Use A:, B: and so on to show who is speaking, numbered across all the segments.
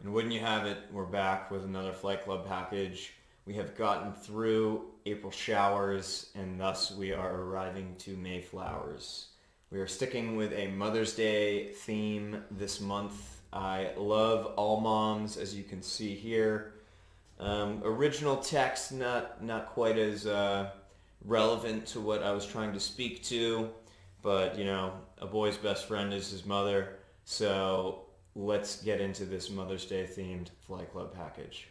A: And wouldn't you have it, we're back with another Flight Club package. We have gotten through April showers, and thus we are arriving to May flowers. We are sticking with a Mother's Day theme this month. I love all moms, as you can see here. Original text not quite as relevant to what I was trying to speak to, but you know, a boy's best friend is his mother, so let's get into this Mother's Day themed Flight Club package.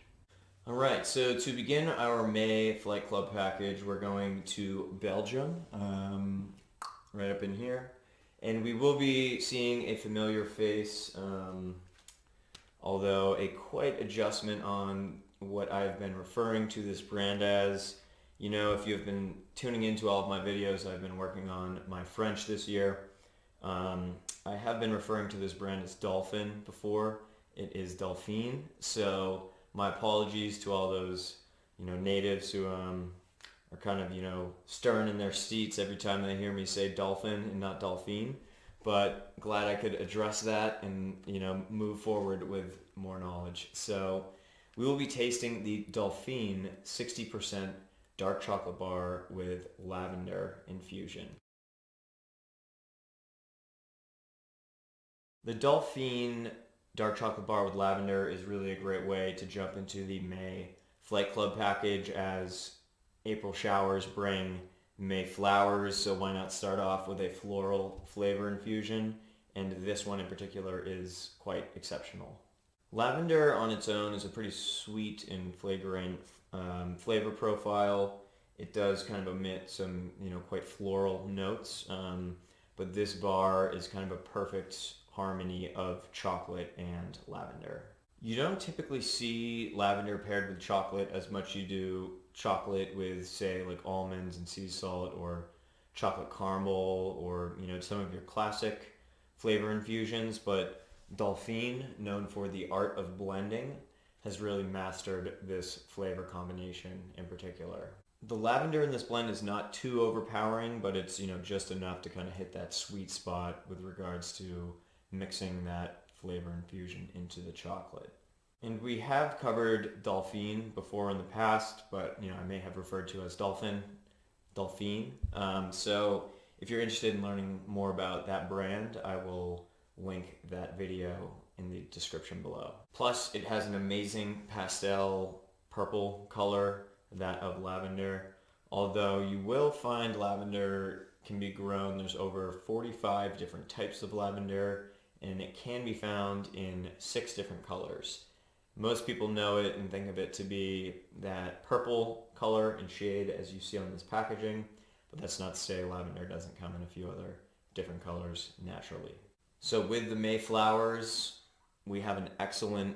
A: Alright, so to begin our May Flight Club package, we're going to Belgium, right up in here. And we will be seeing a familiar face, although a quite adjustment on what I've been referring to this brand as. You know, if you've been tuning into all of my videos, I've been working on my French this year. I have been referring to this brand as Dolphin before. It is Delphine, so my apologies to all those, natives who are kind of, stirring in their seats every time they hear me say dolphin and not Delphine. But glad I could address that and, move forward with more knowledge. So we will be tasting the Delphine 60% dark chocolate bar with lavender infusion. The Delphine dark chocolate bar with lavender is really a great way to jump into the May Flight Club package, as April showers bring May flowers, so why not start off with a floral flavor infusion, and this one in particular is quite exceptional. Lavender on its own is a pretty sweet and flagrant flavor profile. It does kind of emit some, quite floral notes, but this bar is kind of a perfect harmony of chocolate and lavender. You don't typically see lavender paired with chocolate as much you do chocolate with, say, like almonds and sea salt, or chocolate caramel, or some of your classic flavor infusions, but Delphine, known for the art of blending, has really mastered this flavor combination in particular. The lavender in this blend is not too overpowering, but it's just enough to kind of hit that sweet spot with regards to mixing that flavor infusion into the chocolate. And we have covered Delphine before in the past, but I may have referred to as Delphine. So if you're interested in learning more about that brand, I will link that video in the description below. Plus, it has an amazing pastel purple color, that of lavender. Although you will find lavender can be grown, there's over 45 different types of lavender, and it can be found in 6 different colors. Most people know it and think of it to be that purple color and shade as you see on this packaging, but that's not to say lavender doesn't come in a few other different colors naturally. So with the Mayflowers, we have an excellent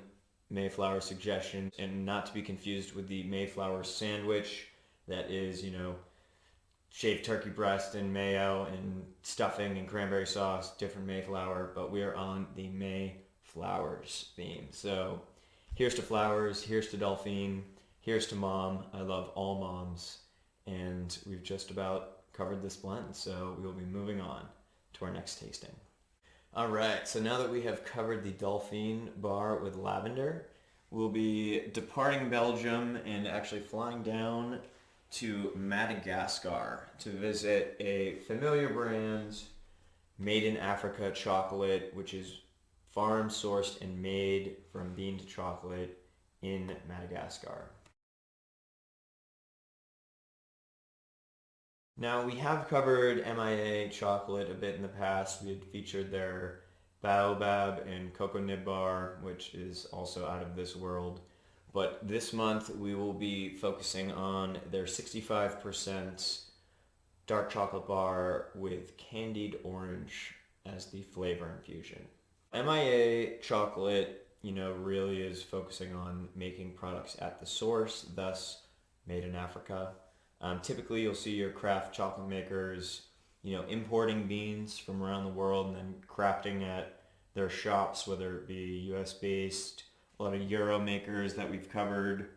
A: Mayflower suggestion, and not to be confused with the Mayflower sandwich that is, shaved turkey breast and mayo and stuffing and cranberry sauce, different Mayflower, but we are on the Mayflowers theme. So here's to flowers, here's to Delphine, here's to mom. I love all moms, and we've just about covered this blend, so we will be moving on to our next tasting. Alright, so now that we have covered the Delphine bar with lavender, we'll be departing Belgium and actually flying down to Madagascar to visit a familiar brand, made in Africa chocolate, which is farm sourced and made from bean to chocolate in Madagascar. Now, we have covered MIA chocolate a bit in the past. We had featured their Baobab and Cocoa Nib bar, which is also out of this world. But this month we will be focusing on their 65% dark chocolate bar with candied orange as the flavor infusion. MIA chocolate, really is focusing on making products at the source, thus made in Africa. Typically you'll see your craft chocolate makers, importing beans from around the world and then crafting at their shops, whether it be US based. A lot of Euro makers that we've covered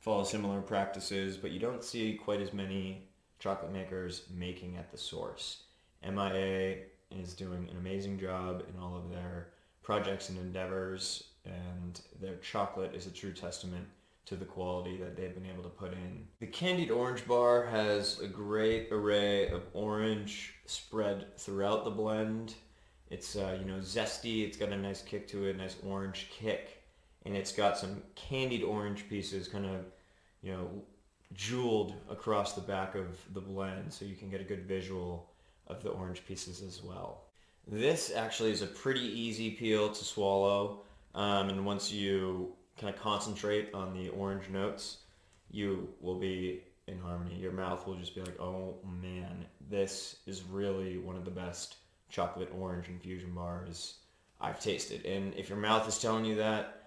A: follow similar practices, but you don't see quite as many chocolate makers making at the source. MIA is doing an amazing job in all of their projects and endeavors, and their chocolate is a true testament to the quality that they've been able to put in. The candied orange bar has a great array of orange spread throughout the blend. It's zesty, it's got a nice kick to it, nice orange kick, and it's got some candied orange pieces kind of, jeweled across the back of the blend, so you can get a good visual of the orange pieces as well. This actually is a pretty easy peel to swallow, and once you kind of concentrate on the orange notes, you will be in harmony. Your mouth will just be like, oh man, this is really one of the best chocolate orange infusion bars I've tasted. And if your mouth is telling you that,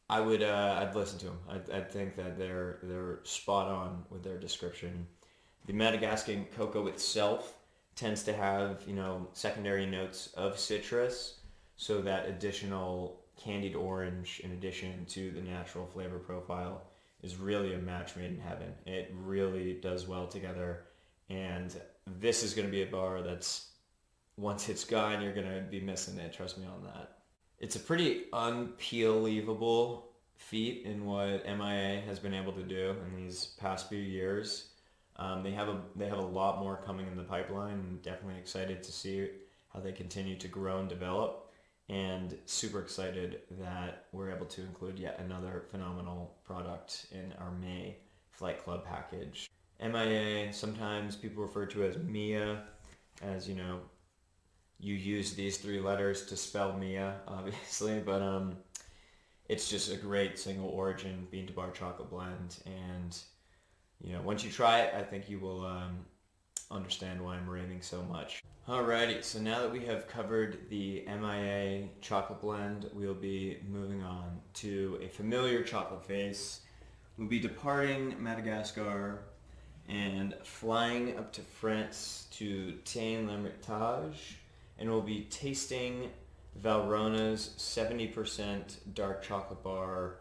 A: I'd listen to them. I'd think that they're spot on with their description. The Madagascar cocoa itself tends to have, secondary notes of citrus, so that additional candied orange in addition to the natural flavor profile is really a match made in heaven. It really does well together, and this is going to be a bar that's, once it's gone, you're going to be missing it. Trust me on that. It's a pretty unbelievable feat in what MIA has been able to do in these past few years. They have a lot more coming in the pipeline, and definitely excited to see how they continue to grow and develop, and super excited that we're able to include yet another phenomenal product in our May Flight Club package. MIA, sometimes people refer to as Mia, as you use these 3 letters to spell Mia, obviously, but it's just a great single origin bean to bar chocolate blend, and once you try it, I think you will understand why I'm raving so much. Alrighty, so now that we have covered the MIA chocolate blend, we'll be moving on to a familiar chocolate face. We'll be departing Madagascar and flying up to France to Tain-l'Hermitage, and we'll be tasting Valrhona's 70% dark chocolate bar.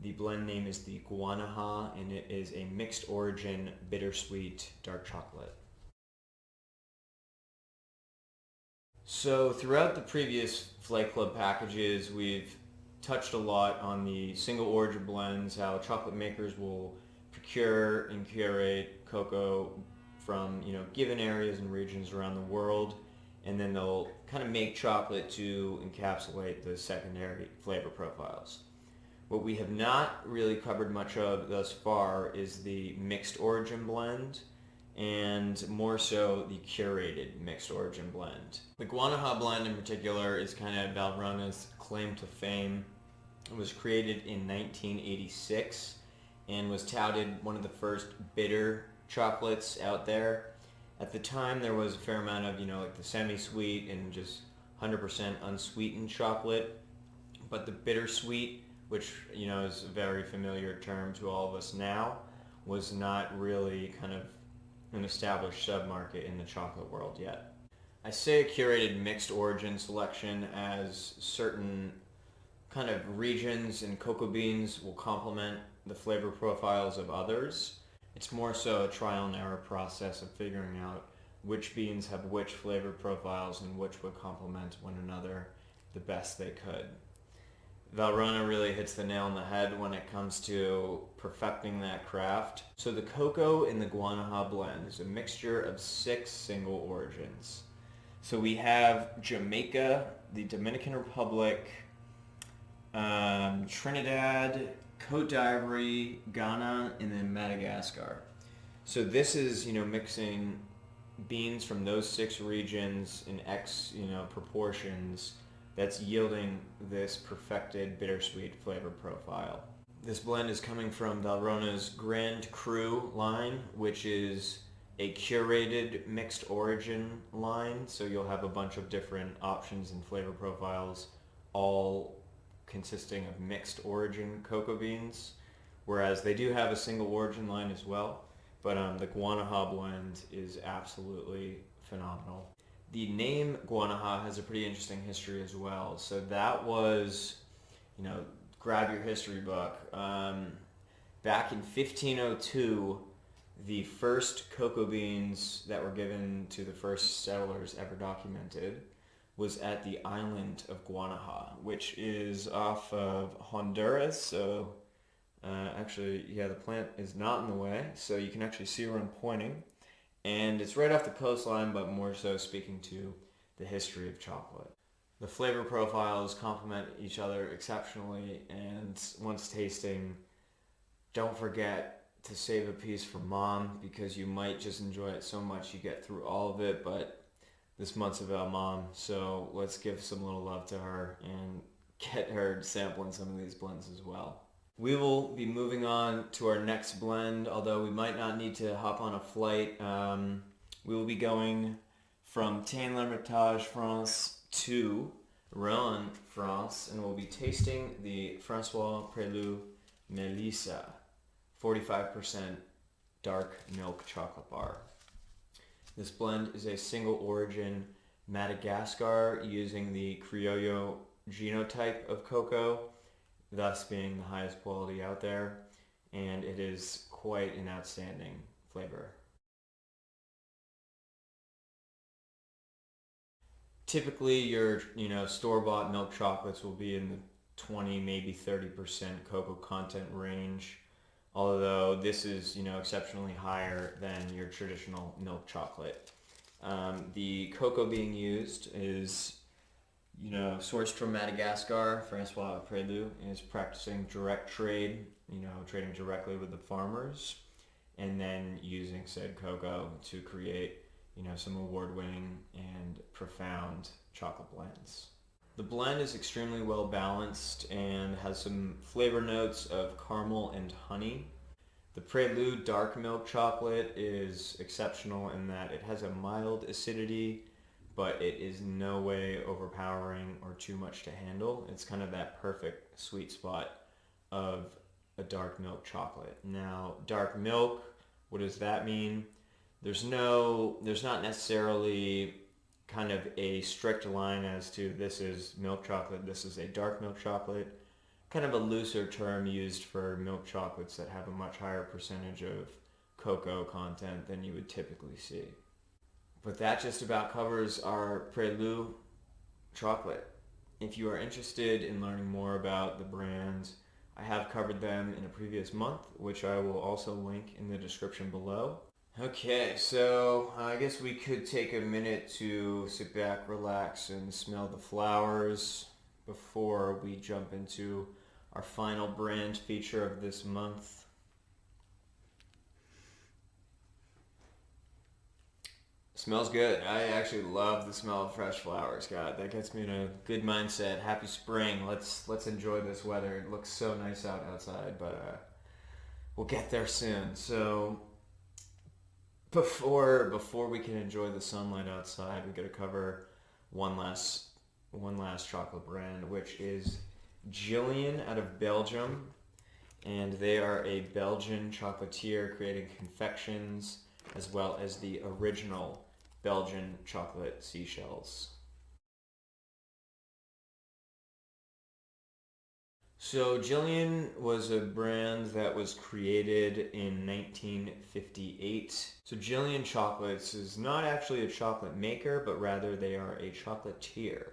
A: The blend name is the Guanaja, and it is a mixed origin bittersweet dark chocolate. So throughout the previous Flight Club packages, we've touched a lot on the single origin blends, how chocolate makers will procure and curate cocoa from given areas and regions around the world, and then they'll kind of make chocolate to encapsulate the secondary flavor profiles. What we have not really covered much of thus far is the mixed origin blend, and more so the curated mixed origin blend. The Guanaja blend in particular is kind of Valrhona's claim to fame. It was created in 1986 and was touted one of the first bitter chocolates out there. At the time, there was a fair amount of, like the semi-sweet and just 100% unsweetened chocolate, but the bittersweet, which, is a very familiar term to all of us now, was not really kind of an established submarket in the chocolate world yet. I say a curated mixed origin selection as certain kind of regions and cocoa beans will complement the flavor profiles of others. It's more so a trial and error process of figuring out which beans have which flavor profiles and which would complement one another the best they could. Valrhona really hits the nail on the head when it comes to perfecting that craft. So the cocoa in the Guanaja blend is a mixture of 6 single origins. So we have Jamaica, the Dominican Republic, Trinidad, Côte d'Ivoire, Ghana, and then Madagascar. So this is, mixing beans from those 6 regions in X, proportions, that's yielding this perfected bittersweet flavor profile. This blend is coming from Valrhona's Grand Cru line, which is a curated mixed origin line. So you'll have a bunch of different options and flavor profiles, all consisting of mixed origin cocoa beans, whereas they do have a single origin line as well. But the Guanaja blend is absolutely phenomenal. The name Guanaja has a pretty interesting history as well. So that was, grab your history book. Back in 1502, the first cocoa beans that were given to the first settlers ever documented was at the island of Guanaja, which is off of Honduras. So actually, yeah, the plant is not in the way, so you can actually see where I'm pointing. And it's right off the coastline, but more so speaking to the history of chocolate. The flavor profiles complement each other exceptionally, and once tasting, don't forget to save a piece for mom because you might just enjoy it so much you get through all of it, but this month's about mom, so let's give some little love to her and get her sampling some of these blends as well. We will be moving on to our next blend, although we might not need to hop on a flight. We will be going from Tain l'Hermitage, France to Rouen, France, and we'll be tasting the Francois Prelude Melissa 45% dark milk chocolate bar. This blend is a single origin Madagascar using the Criollo genotype of cocoa, thus being the highest quality out there, and it is quite an outstanding flavor. Typically your store-bought milk chocolates will be in the 20, maybe 30% cocoa content range, although this is exceptionally higher than your traditional milk chocolate. The cocoa being used is sourced from Madagascar. Francois Prelude is practicing direct trade, trading directly with the farmers, and then using said cocoa to create, some award-winning and profound chocolate blends. The blend is extremely well balanced and has some flavor notes of caramel and honey. The Prelude dark milk chocolate is exceptional in that it has a mild acidity, but it is no way overpowering or too much to handle. It's kind of that perfect sweet spot of a dark milk chocolate. Now, dark milk, what does that mean? There's not necessarily kind of a strict line as to this is milk chocolate, this is a dark milk chocolate. Kind of a looser term used for milk chocolates that have a much higher percentage of cocoa content than you would typically see. But that just about covers our Prelude chocolate. If you are interested in learning more about the brands, I have covered them in a previous month, which I will also link in the description below. Okay, so I guess we could take a minute to sit back, relax, and smell the flowers before we jump into our final brand feature of this month. Smells good. I actually love the smell of fresh flowers. God, that gets me in a good mindset. Happy spring. Let's enjoy this weather. It looks so nice outside, but we'll get there soon. So before we can enjoy the sunlight outside, we got to cover one last chocolate brand, which is Jillian out of Belgium, and they are a Belgian chocolatier creating confections as well as the original Belgian chocolate seashells. So Jillian was a brand that was created in 1958. So Jillian Chocolates is not actually a chocolate maker, but rather they are a chocolatier.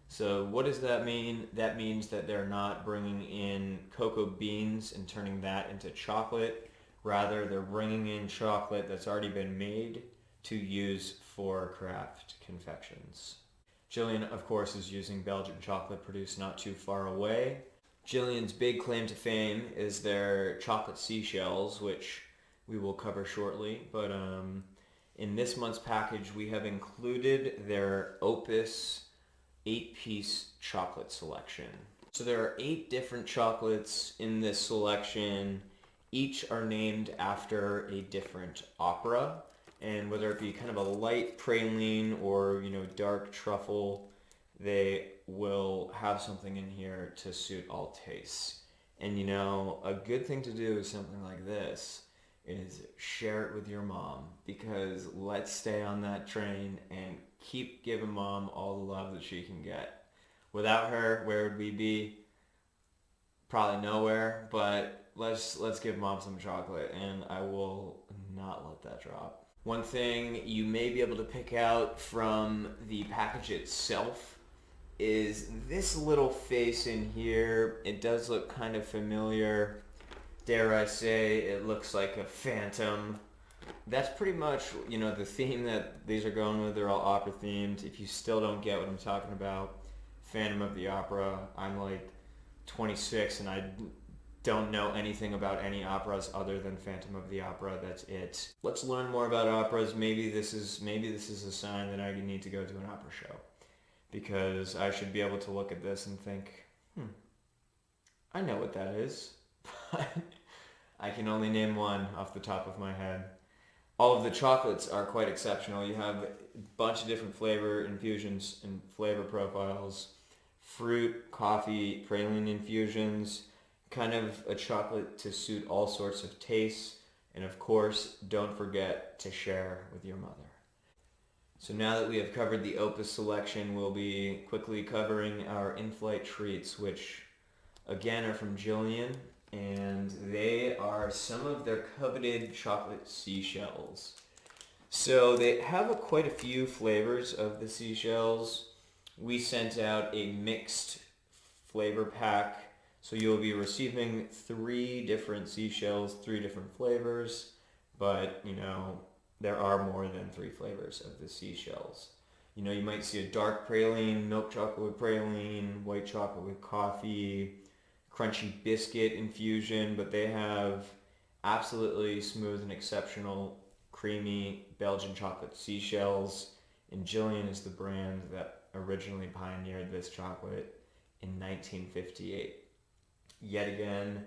A: So what does that mean? That means that they're not bringing in cocoa beans and turning that into chocolate. Rather, they're bringing in chocolate that's already been made to use for craft confections. Jillian, of course, is using Belgian chocolate produced not too far away. Jillian's big claim to fame is their chocolate seashells, which we will cover shortly. But in this month's package, we have included their Opus 8-piece chocolate selection. So there are 8 different chocolates in this selection. Each are named after a different opera, and whether it be kind of a light praline or dark truffle, they will have something in here to suit all tastes. And a good thing to do is something like this is share it with your mom, because let's stay on that train and keep giving mom all the love that she can get. Without her, where would we be? Probably nowhere, but let's give mom some chocolate, and I will not let that drop. One thing you may be able to pick out from the package itself is this little face in here. It does look kind of familiar. Dare I say, it looks like a phantom. That's pretty much, the theme that these are going with. They're all opera themed. If you still don't get what I'm talking about, Phantom of the Opera. I'm like 26 and I don't know anything about any operas other than Phantom of the Opera. That's it. Let's learn more about operas. Maybe this is a sign that I need to go to an opera show, because I should be able to look at this and think, I know what that is. But I can only name one off the top of my head. All of the chocolates are quite exceptional. You have a bunch of different flavor infusions and flavor profiles. Fruit, coffee, praline infusions. Kind of a chocolate to suit all sorts of tastes. And of course, don't forget to share with your mother. So now that we have covered the Opus selection, we'll be quickly covering our in-flight treats, which again are from Jillian. And they are some of their coveted chocolate seashells. So they have quite a few flavors of the seashells. We sent out a mixed flavor pack, so you'll be receiving 3 different seashells, 3 different flavors, but there are more than 3 flavors of the seashells. You might see a dark praline, milk chocolate with praline, white chocolate with coffee, crunchy biscuit infusion, but they have absolutely smooth and exceptional creamy Belgian chocolate seashells. And Jillian is the brand that originally pioneered this chocolate in 1958. Yet again,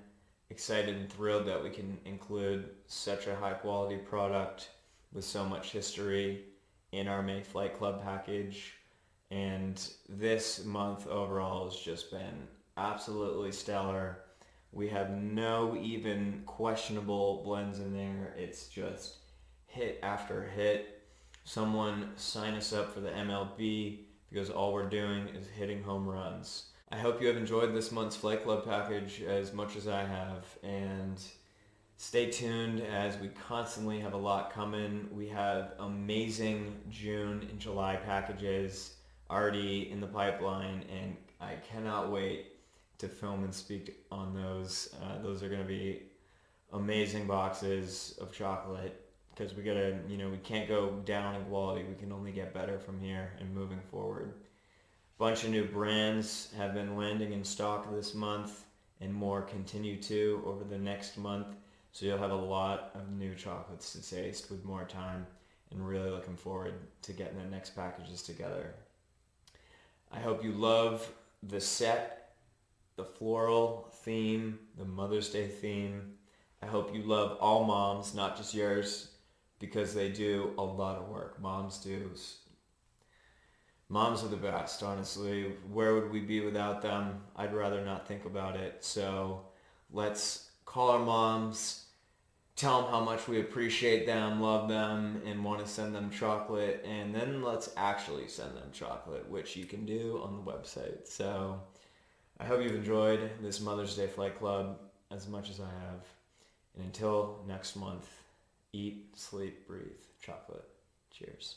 A: excited and thrilled that we can include such a high quality product with so much history in our May Flight Club package. And this month overall has just been absolutely stellar. We have no even questionable blends in there. It's just hit after hit. Someone sign us up for the MLB, because all we're doing is hitting home runs. I hope you have enjoyed this month's Flight Club package as much as I have, and stay tuned as we constantly have a lot coming. We have amazing June and July packages already in the pipeline, and I cannot wait to film and speak on those. Those are going to be amazing boxes of chocolate, because we can't go down in quality. We can only get better from here and moving forward. Bunch of new brands have been landing in stock this month, and more continue to over the next month. So you'll have a lot of new chocolates to taste with more time, and really looking forward to getting the next packages together. I hope you love the set, the floral theme, the Mother's Day theme. I hope you love all moms, not just yours, because they do a lot of work. Moms are the best, honestly. Where would we be without them? I'd rather not think about it. So let's call our moms, tell them how much we appreciate them, love them, and want to send them chocolate. And then let's actually send them chocolate, which you can do on the website. So I hope you've enjoyed this Mother's Day Flight Club as much as I have. And until next month, eat, sleep, breathe chocolate. Cheers.